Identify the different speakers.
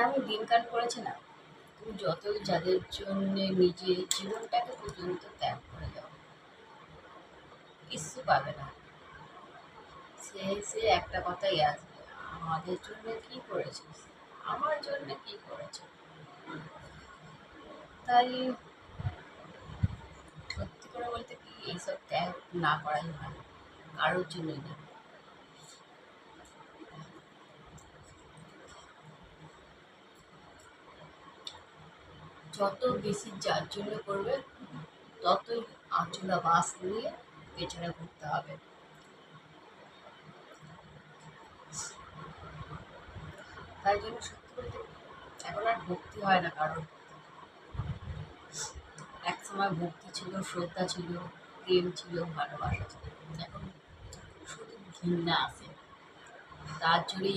Speaker 1: এমন দিনকাল পড়েছে না, তুমি যতই যাদের জন্য নিজের জীবনটাকে পর্যন্ত ত্যাগ করে দাও, কিচ্ছু পাবে না। সে সে একটা কথাই আসবে, আমাদের জন্য কি করেছিস, আমার জন্য কি করেছে। তাই সত্যি করে বলতে কি, এইসব ত্যাগ না করাই ভালো, কারোর জন্যই না। যত বেশি যার জন্য করবে, ততই আঁচলা বাস নিয়ে পেছনে ঘুরতে হবে। তাই জন্য সত্যি বলতে এখন আর ভক্তি হয় না কারণ। এক সময় ভক্তি ছিল, শ্রদ্ধা ছিল, প্রেম ছিল, ভালোবাসা ছিল। এখন শুধু ঘৃণা আছে, তার জন্যই